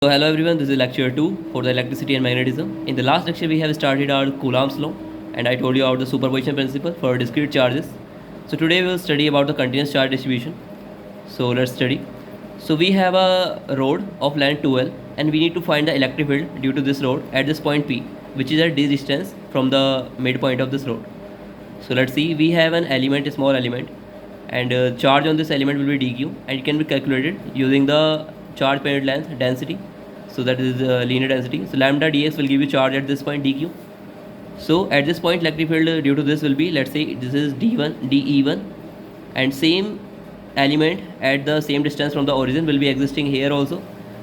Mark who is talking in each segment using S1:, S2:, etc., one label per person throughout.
S1: So hello everyone, this is lecture 2 for the electricity and magnetism. In the last lecture we have started our Coulomb's law and I told you about the superposition principle for discrete charges. So today we will study about the continuous charge distribution. So let's study. So we have a rod of length 2L and we need to find the electric field due to this rod at this point P, which is at this distance from the midpoint of this rod. So let's see, we have an element, a small element, and charge on this element will be dq and it can be calculated using the charge per unit length density. So that is linear density. So lambda dx will give you charge at this point dq. So at this point electric field due to this will be, let's say this is d1 de1, and same element at the same distance from the origin will be existing here also.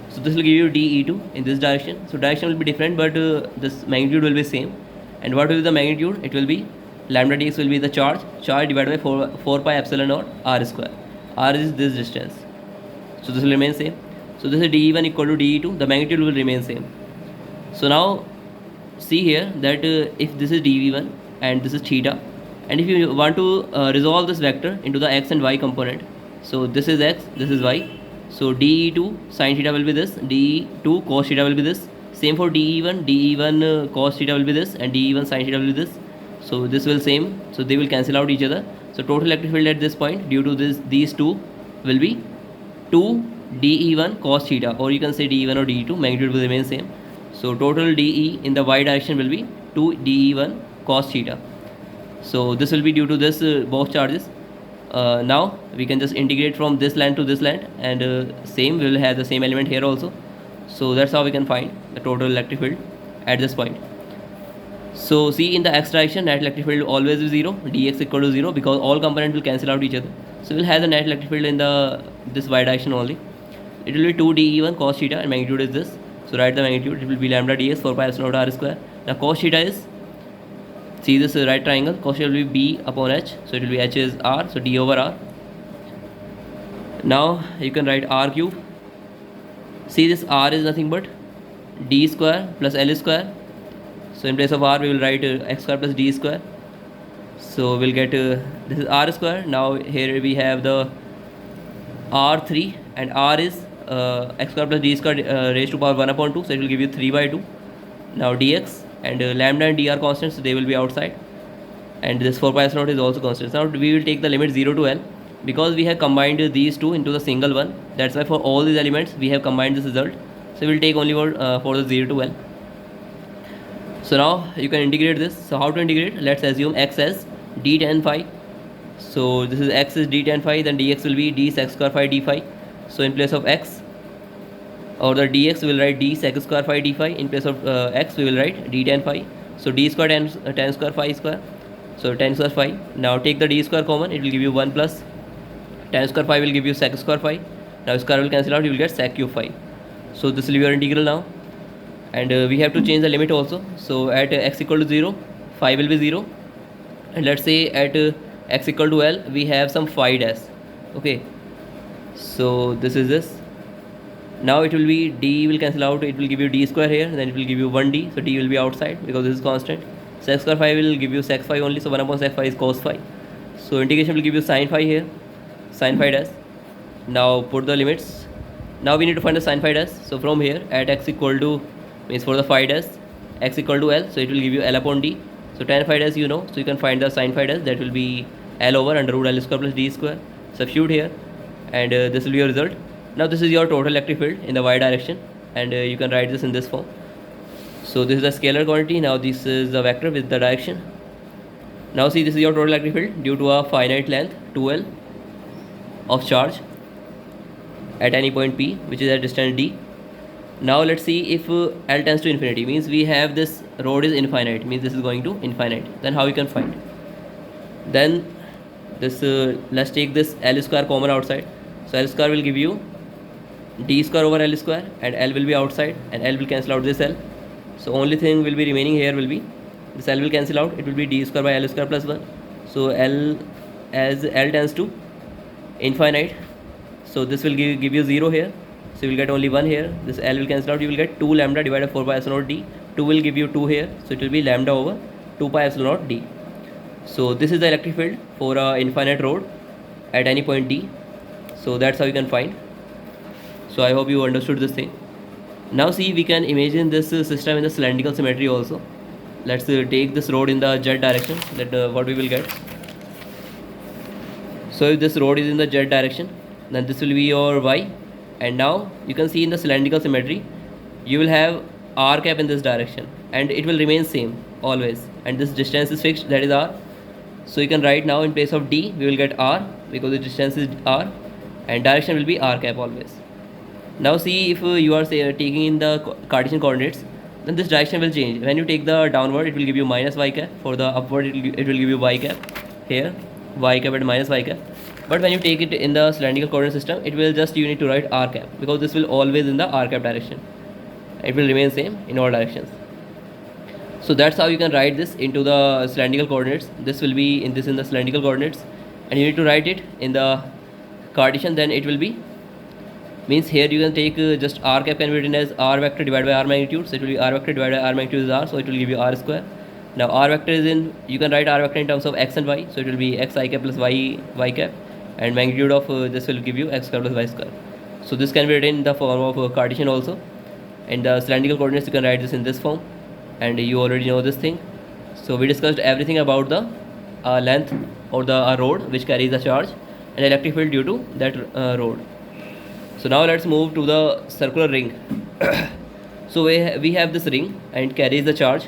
S1: So this will give you de2 in this direction. So direction will be different, but this magnitude will be same. And what will be the magnitude? It will be lambda dx will be the charge divided by 4 pi epsilon naught r square. R is this distance, so this will remain same. So this is de1 equal to de2, the magnitude will remain same. So now see here that if this is dv1 and this is theta, and if you want to resolve this vector into the x and y component, so this is x, this is y. So de2 sin theta will be this, de2 cos theta will be this. Same for de1 cos theta will be this, and de1 sin theta will be this. So this will same, so they will cancel out each other. So total electric field at this point due to these two will be 2 de1 cos theta, or you can say de1 or de2, magnitude will remain same. So total de in the y direction will be 2 de1 cos theta. So this will be due to this both charges. Now we can just integrate from this line to this line, and same, we will have the same element here also. So that's how we can find the total electric field at this point. So see, in the x direction net electric field will always be 0, dx equal to 0, because all components will cancel out each other. So we'll have the net electric field in this y direction only. It will be 2 de1 cos theta, and magnitude is this. So write the magnitude, it will be lambda ds 4 pi epsilon naught r square. Now cos theta is, see this right triangle, cos theta will be b upon h, so it will be h is r, so d over r. Now you can write r cube. See, this r is nothing but d square plus l square. So in place of r we will write x square plus d square. So we'll get this is r square. Now here we have the r3, and r is x square plus d square raised to power 1 upon 2, so it will give you 3 by 2. Now dx and lambda and d are constants, so they will be outside, and this 4 pi epsilon naught is also constant. Now we will take the limit 0 to l, because we have combined these two into the single one. That's why for all these elements we have combined this result. So we will take only for the 0 to l. So now you can integrate this. So how to integrate? Let's assume x as d tan phi. So this is x is d tan phi, then dx will be d sec square phi d phi. So in place of x or the dx we will write d sec square phi d phi. In place of x we will write d tan phi. So d square tan square phi square. So tan square phi. Now take the d square common, it will give you 1 plus tan square phi will give you sec square phi. Now square will cancel out, you will get sec cube phi. So this will be your integral now. And we have to change the limit also. So at x equal to 0, phi will be 0, and let's say at x equal to l we have some phi dash. Okay, so this is this. Now it will be d will cancel out, it will give you d square here, then it will give you 1d, so d will be outside because this is constant. Sec square phi will give you sec phi only, so 1 upon sec phi is cos phi. So integration will give you sin phi here, sin phi dash. Now put the limits. Now we need to find the sin phi dash. So from here at x equal to, means for the phi dash, x equal to l, so it will give you l upon d. So tan phi dash you know, so you can find the sin phi dash, that will be l over under root l square plus d square. Substitute here, and this will be your result. Now this is your total electric field in the y direction, and you can write this in this form. So this is a scalar quantity. Now this is the vector with the direction. Now see, this is your total electric field due to a finite length 2l of charge at any point p, which is at distance d. Now let's see, if l tends to infinity, means we have this rod is infinite, means this is going to infinite, then how we can find? Then this let's take this l square common outside. So l square will give you d square over l square, and l will be outside, and l will cancel out this l. So only thing will be remaining here will be this l will cancel out, it will be d square by l square plus 1. So l, as l tends to infinite, so this will give you 0 here, so you will get only 1 here. This l will cancel out, you will get 2 lambda divided by 4 pi epsilon naught d. 2 will give you 2 here, so it will be lambda over 2 pi epsilon naught d. So this is the electric field for a infinite rod at any point d. So that's how you can find. So I hope you understood this thing. Now see, we can imagine this system in the cylindrical symmetry also. Let's take this rod in the z direction. That what we will get. So if this rod is in the z direction, then this will be your y. And now you can see in the cylindrical symmetry, you will have r cap in this direction, and it will remain same always. And this distance is fixed, that is r. So you can write now in place of d, we will get r because the distance is r, and direction will be r cap always. Now see, if you are taking in the Cartesian coordinates, then this direction will change. When you take the downward, it will give you minus y cap. For the upward, it will give you y cap. Here, y cap and minus y cap. But when you take it in the cylindrical coordinate system, it will just, you need to write r cap, because this will always in the r cap direction. It will remain same in all directions. So that's how you can write this into the cylindrical coordinates. This will be in the cylindrical coordinates, and you need to write it in the Cartesian. Then it will be, means here you can take just r cap can be written as r vector divided by r magnitude. So it will be r vector divided by r magnitude is r, so it will give you r square. Now r vector is in, you can write r vector in terms of x and y, so it will be x I cap plus y cap, and magnitude of this will give you x square plus y square. So this can be written in the form of Cartesian also. In the cylindrical coordinates, you can write this in this form, and you already know this thing. So we discussed everything about the length or the rod which carries the charge, and electric field due to that rod. So now let's move to the circular ring. So we have this ring and carries the charge.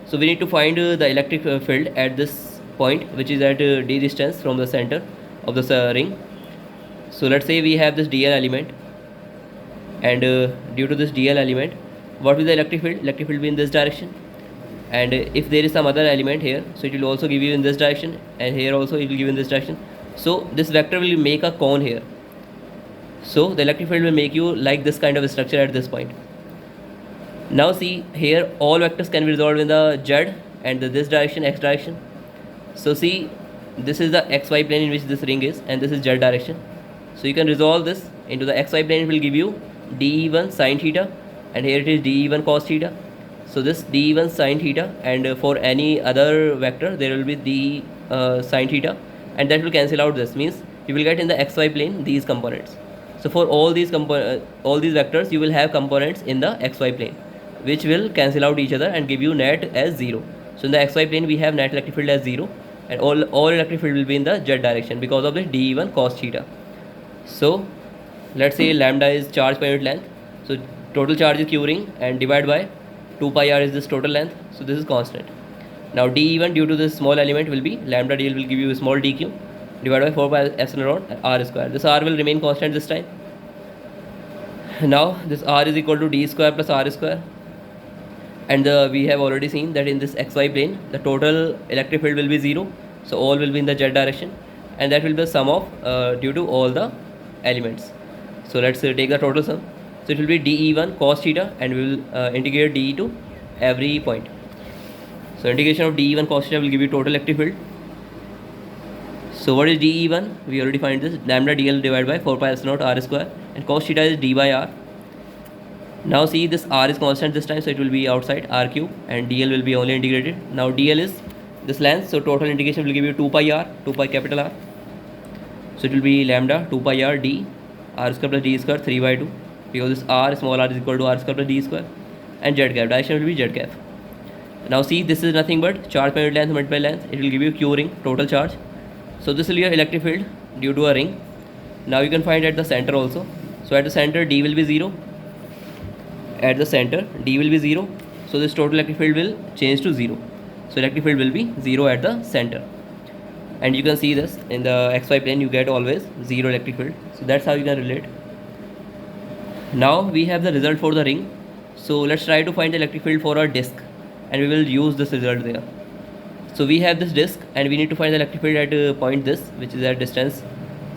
S1: So we need to find the electric field at this point, which is at d distance from the center of the ring. So let's say we have this dl element, and due to this dl element, what will the electric field? Electric field will be in this direction. And if there is some other element here, so it will also give you in this direction, and here also it will give in this direction. So this vector will make a cone here. So the electric field will make you like this kind of structure at this point. Now see, here all vectors can be resolved in the z and this direction, x direction. So see, this is the xy plane in which this ring is, and this is z direction. So you can resolve this into the xy plane. It will give you dE1 sine theta, and here it is dE1 cos theta. So this dE1 sine theta, and for any other vector there will be d sine theta, and that will cancel out. This means you will get in the xy plane these components. So for all these vectors, you will have components in the xy plane, which will cancel out each other and give you net as 0. So in the xy plane, we have net electric field as 0, and all electric field will be in the z direction because of the dE1 cos theta. So let's say lambda is charge per unit length. So total charge is q ring, and divide by 2 pi r is this total length. So this is constant. Now dE1 due to this small element will be lambda dl will give you a small dq divided by 4 pi epsilon naught r square. This r will remain constant this time. Now this r is equal to d square plus r square, and we have already seen that in this xy plane the total electric field will be 0. So all will be in the z direction, and that will be the sum of due to all the elements. So let's take the total sum. So it will be dE1 cos theta, and we will integrate dE to every point. So integration of dE1 cos theta will give you total electric field. So what is dE1? We already find this, lambda dl divided by 4 pi epsilon naught r square, and cos theta is d by r. Now see, this r is constant this time, so it will be outside r cube, and dl will be only integrated. Now dl is this length, so total integration will give you 2 pi r, 2 pi capital R. So it will be lambda 2 pi r d r square plus d square 3 by 2, because this r small r is equal to r square plus d square, and z cap direction will be z cap. Now see, this is nothing but charge per unit length multiplied by length. It will give you q ring total charge. So this will be your electric field due to a ring. Now you can find at the center also. So at the center d will be 0. At the center d will be 0. So this total electric field will change to 0. So electric field will be 0 at the center. And you can see this in the xy plane, you get always 0 electric field. So that's how you can relate. Now we have the result for the ring. So let's try to find the electric field for our disk, and we will use this result there. So we have this disk, and we need to find the electric field at a point this, which is at distance,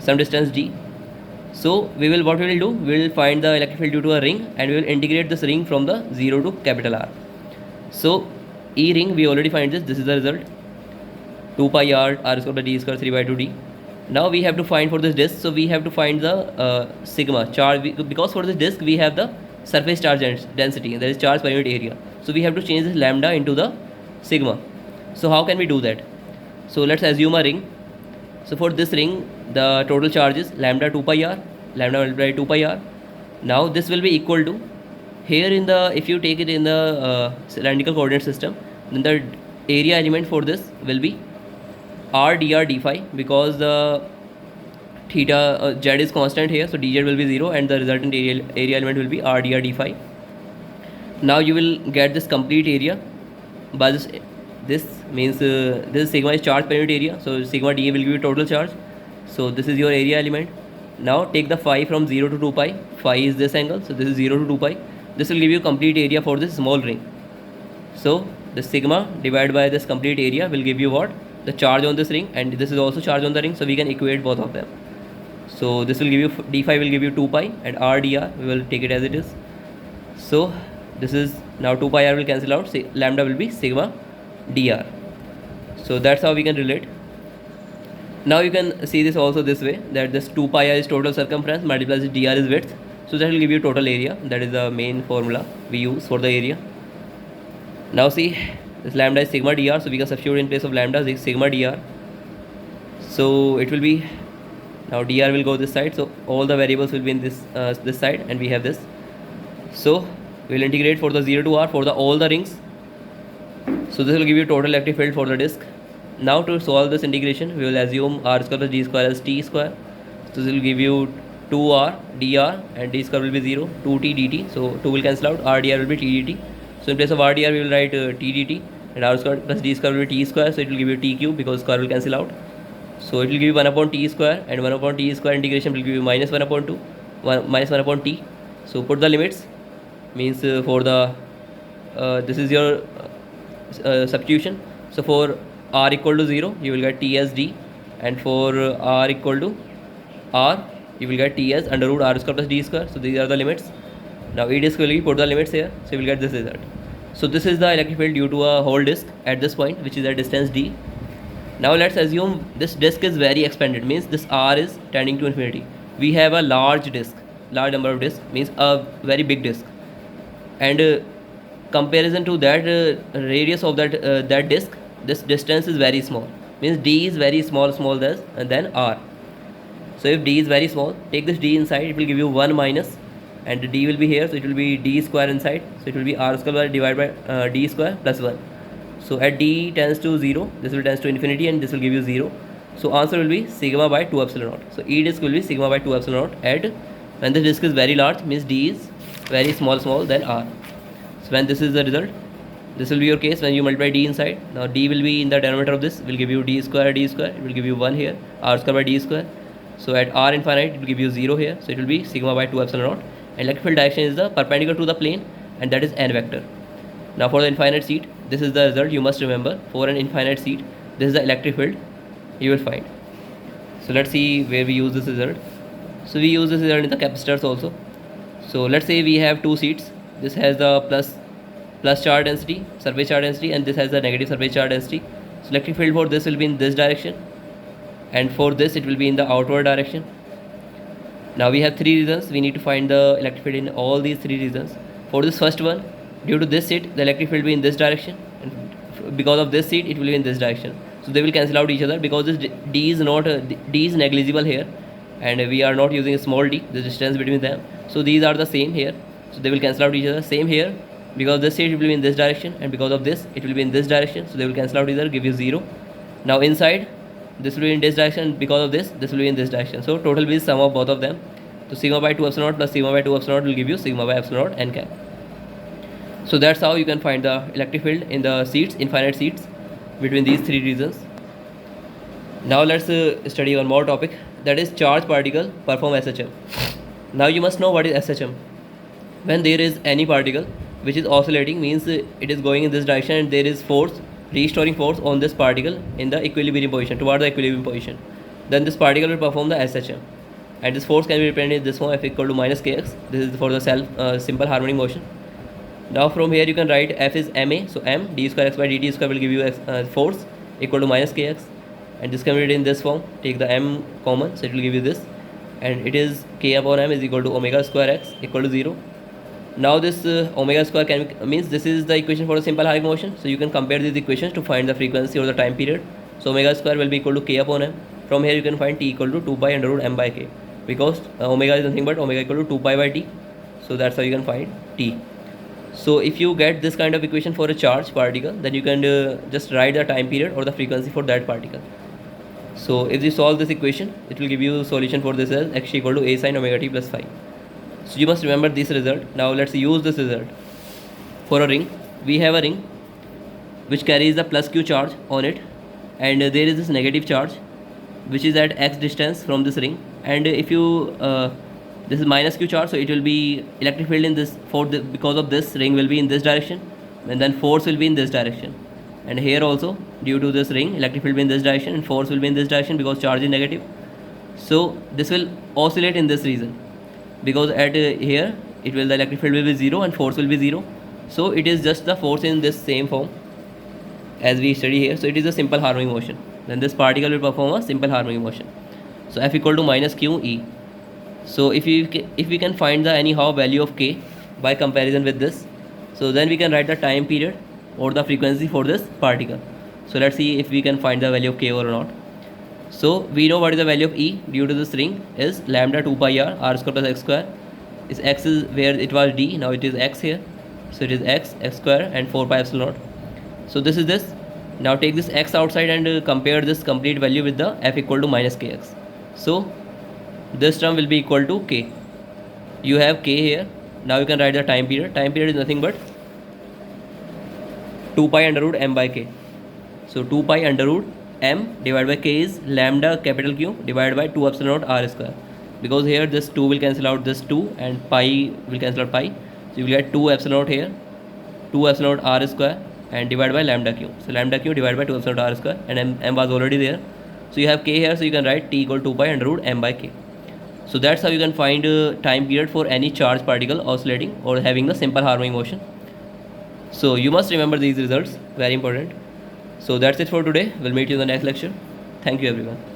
S1: some distance d. So what we will do, we will find the electric field due to a ring, and we will integrate this ring from the 0 to capital R. So E ring, we already find this is the result, 2 pi r square by d square 3 by 2 d. Now we have to find for this disk, so we have to find the sigma charge, because for this disk we have the surface charge density, that is charge per unit area. So we have to change this lambda into the sigma. So how can we do that? So let's assume a ring. So for this ring, the total charge is lambda 2 pi r, lambda multiplied by 2 pi r. Now this will be equal to here in the, if you take it in the cylindrical coordinate system, then the area element for this will be r dr d phi, because the theta z is constant here, so dz will be 0 and the resultant area element will be r dr d phi. Now you will get this complete area by this means this sigma is charge per unit area, so sigma dA will give you total charge. So this is your area element. Now take the phi from 0 to 2 pi. Phi is this angle, so this is 0 to 2 pi. This will give you complete area for this small ring. So the sigma divided by this complete area will give you what? The charge on this ring, and this is also charge on the ring, so we can equate both of them. So this will give you d phi will give you 2 pi, and r dr we will take it as it is. So this is now 2 pi r will cancel out, say lambda will be sigma dr. So that's how we can relate. Now you can see this also this way, that this 2 pi r is total circumference multiplies dr is width, so that will give you total area. That is the main formula we use for the area. Now see, this lambda is sigma dr, so we can substitute in place of lambda is sigma dr. So it will be, now dr will go this side, so all the variables will be in this this side, and we have this. So we will integrate for the 0 to r for the all the rings. So this will give you total electric field for the disk. Now to solve this integration, we will assume r square plus d square as t square. So this will give you 2r dr, and d square will be 0, 2t dt. So 2 will cancel out, r dr will be t dt. So in place of r dr we will write t dt, and r square plus d square will be t square, so it will give you t cube because square will cancel out. So it will give you 1 upon t square, and 1 upon t square integration will give you minus 1 upon 2, minus 1 upon t. So put the limits, means for the this is your substitution. So for r equal to 0 you will get t as d, and for r equal to r you will get t as under root r square plus d square. So these are the limits. Now e disk will be put the limits here, so you will get this result. So this is the electric field due to a whole disk at this point, which is at distance d. Now let's assume this disk is very expanded, means this r is tending to infinity. We have a large disk, large number of disks, means a very big disk, and comparison to that radius of that disk, this distance is very small, means d is very small than r. So if d is very small, take this d inside, it will give you 1 minus, and d will be here, so it will be d square inside, so it will be r square divided by d square plus 1. So at d tends to 0, this will tends to infinity, and this will give you 0. So answer will be sigma by 2 epsilon naught. So e disk will be sigma by 2 epsilon naught at when the disk is very large, means d is very small than r. So when this is the result, this will be your case when you multiply d inside. Now d will be in the denominator of this, will give you d square, it will give you 1 here, r square by d square. So at r infinite it will give you 0 here, so it will be sigma by 2 epsilon naught, and electric field direction is the perpendicular to the plane, and that is n vector. Now for the infinite seat, this is the result you must remember. For an infinite seat, this is the electric field you will find. So let's see where we use this result. So we use this result in the capacitors also. So let's say we have two seats. This has the plus charge density, surface charge density, and this has the negative surface charge density. So electric field for this will be in this direction, and for this it will be in the outward direction. Now we have three regions. We need to find the electric field in all these three regions. For this first one, due to this seat, the electric field will be in this direction, and because of this seat, it will be in this direction. So they will cancel out each other, because this d is not d is negligible here, and we are not using a small d, the distance between them. So these are the same here, so they will cancel out each other. Same here, because this seat will be in this direction, and because of this, it will be in this direction. So they will cancel out each other, give you 0. Now inside, this will be in this direction, because of this will be in this direction. So total will be sum of both of them. So sigma by 2 epsilon naught plus sigma by 2 epsilon naught will give you sigma by epsilon naught n cap. So that's how you can find the electric field in the seats, infinite seats, between these three regions. Now let's study one more topic, that is charge particle perform SHM. Now you must know what is SHM. When there is any particle which is oscillating, means it is going in this direction, and there is force, restoring force on this particle in the equilibrium position, toward the equilibrium position, then this particle will perform the SHM, and this force can be represented in this form, F equal to minus kx. This is for the simple harmonic motion. Now from here you can write F is ma, so m d square x by dt square will give you force equal to minus kx, and this can be written in this form. Take the m common, so it will give you this, and it is k upon m is equal to omega square x equal to 0. Now this omega square means this is the equation for the simple harmonic motion, so you can compare these equations to find the frequency or the time period. So omega square will be equal to k upon m. From here you can find t equal to 2 pi under root m by k, because omega is nothing but omega equal to 2 pi by t. So that's how you can find t. So if you get this kind of equation for a charged particle, then you can just write the time period or the frequency for that particle. So if you solve this equation, it will give you solution for this as x equal to a sin omega t plus phi. So you must remember this result. Now let's use this result. For a ring, we have a ring which carries the plus q charge on it, and there is this negative charge which is at x distance from this ring, and if you this is minus q charge, so it will be electric field in this because of this ring will be in this direction, and then force will be in this direction, and here also due to this ring electric field will be in this direction and force will be in this direction because charge is negative. So this will oscillate in this region because at here it will the electric field will be 0 and force will be 0. So it is just the force in this same form as we study here. So it is a simple harmonic motion. Then this particle will perform a simple harmonic motion. So F equal to minus q e. So if we can find the anyhow value of k by comparison with this, so then we can write the time period or the frequency for this particle. So let's see if we can find the value of k or not. So we know what is the value of E due to this ring is lambda 2 pi r square plus x square. Is x is where it was d, now it is x here. So it is x square and 4 pi epsilon naught. So this is this. Now take this x outside and compare this complete value with the f equal to minus kx. So this term will be equal to k. You have k here. Now you can write the time period. Time period is nothing but 2 pi under root m by k. So 2 pi under root m divided by k is lambda capital Q divided by 2 epsilon naught r square. Because here this 2 will cancel out this 2 and pi will cancel out pi. So you will get 2 epsilon naught here, 2 epsilon naught r square and divided by lambda q. So lambda q divided by 2 epsilon naught r square, and m was already there. So you have k here, so you can write t equal to 2 pi under root m by k. So that's how you can find time period for any charged particle oscillating or having the simple harmonic motion. So you must remember these results, very important. So that's it for today. We'll meet you in the next lecture. Thank you everyone.